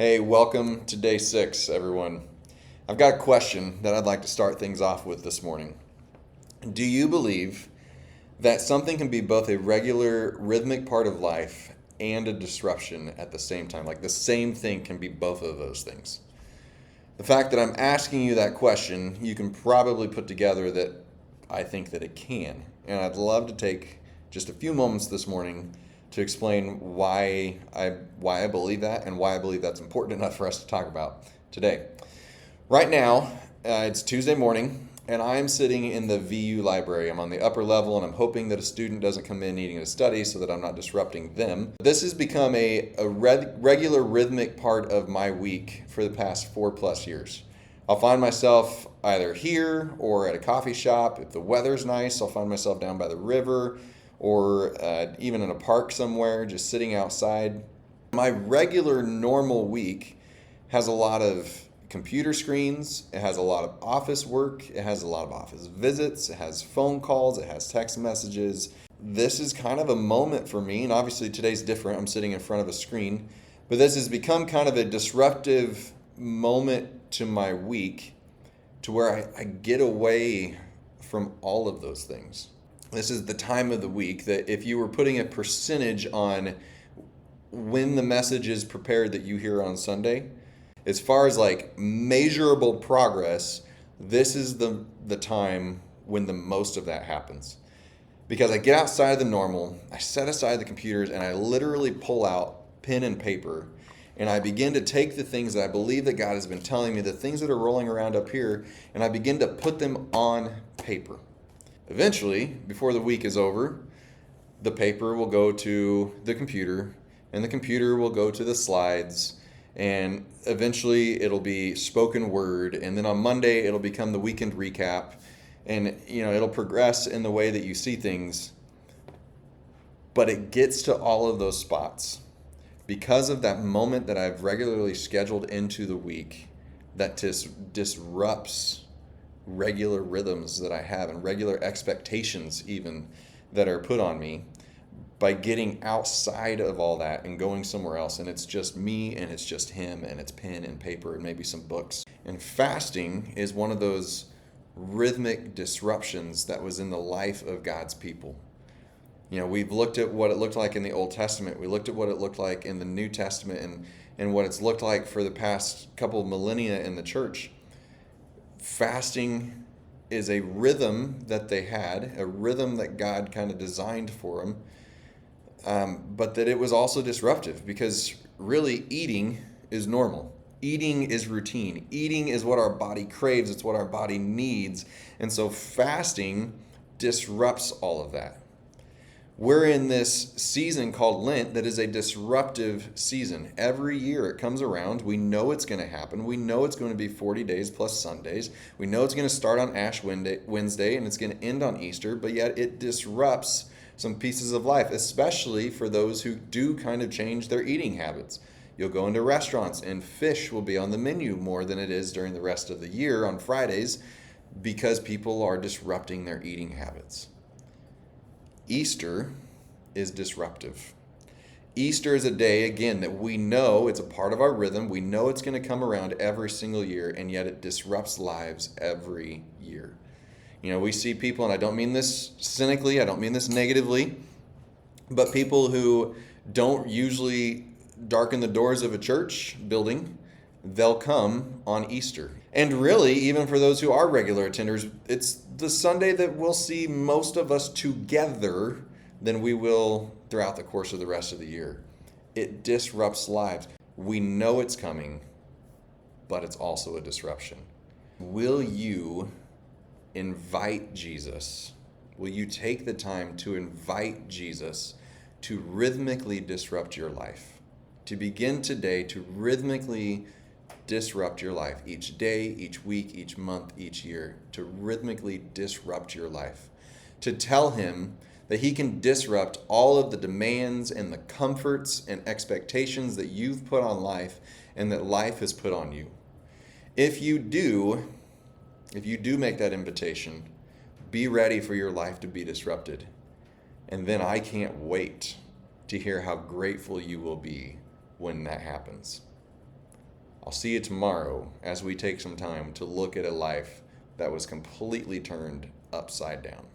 Hey, welcome to day 6, everyone. I've got a question that I'd like to start things off with this morning. Do you believe that something can be both a regular rhythmic part of life and a disruption at the same time? Like the same thing can be both of those things. The fact that I'm asking you that question, you can probably put together that I think that it can. And I'd love to take just a few moments this morning to explain why I believe that and why I believe that's important enough for us to talk about today. Right now, it's Tuesday morning, and I'm sitting in the VU library. I'm on the upper level, and I'm hoping that a student doesn't come in needing to study so that I'm not disrupting them. This has become a regular rhythmic part of my week for the past 4+ years. I'll find myself either here or at a coffee shop. If the weather's nice, I'll find myself down by the river or even in a park somewhere, just sitting outside. My regular normal week has a lot of computer screens, it has a lot of office work, it has a lot of office visits, it has phone calls, it has text messages. This is kind of a moment for me, and obviously today's different. I'm sitting in front of a screen, but this has become kind of a disruptive moment to my week to where I get away from all of those things. This is the time of the week that if you were putting a percentage on when the message is prepared that you hear on Sunday, as far as like measurable progress, this is the time when the most of that happens. Because I get outside of the normal, I set aside the computers, and I literally pull out pen and paper, and I begin to take the things that I believe that God has been telling me, the things that are rolling around up here, and I begin to put them on paper. Eventually, before the week is over, the paper will go to the computer, and the computer will go to the slides, and eventually it'll be spoken word, and then on Monday it'll become the weekend recap, and it'll progress in the way that you see things. But it gets to all of those spots because of that moment that I've regularly scheduled into the week that disrupts regular rhythms that I have and regular expectations even that are put on me by getting outside of all that and going somewhere else. And it's just me and it's just him and it's pen and paper and maybe some books. And fasting is one of those rhythmic disruptions that was in the life of God's people. We've looked at what it looked like in the Old Testament. We looked at what it looked like in the New Testament and what it's looked like for the past couple of millennia in the church. Fasting is a rhythm that they had, a rhythm that God kind of designed for them, but that it was also disruptive because really eating is normal. Eating is routine. Eating is what our body craves. It's what our body needs. And so fasting disrupts all of that. We're in this season called Lent that is a disruptive season. Every year it comes around. We know it's going to happen. We know it's going to be 40 days plus Sundays. We know it's going to start on Ash Wednesday and it's going to end on Easter, but yet it disrupts some pieces of life, especially for those who do kind of change their eating habits. You'll go into restaurants and fish will be on the menu more than it is during the rest of the year on Fridays because people are disrupting their eating habits. Easter is disruptive. Easter is a day, again, that we know it's a part of our rhythm. We know it's going to come around every single year, and yet it disrupts lives every year. We see people, and I don't mean this cynically, I don't mean this negatively, but people who don't usually darken the doors of a church building, they'll come on Easter. And really, even for those who are regular attenders, it's the Sunday that we'll see most of us together than we will throughout the course of the rest of the year. It disrupts lives. We know it's coming, but it's also a disruption. Will you invite Jesus? Will you take the time to invite Jesus to rhythmically disrupt your life? To begin today to rhythmically disrupt your life each day, each week, each month, each year, to rhythmically disrupt your life. To tell him that he can disrupt all of the demands and the comforts and expectations that you've put on life and that life has put on you. If you do make that invitation, be ready for your life to be disrupted. And then I can't wait to hear how grateful you will be when that happens. I'll see you tomorrow as we take some time to look at a life that was completely turned upside down.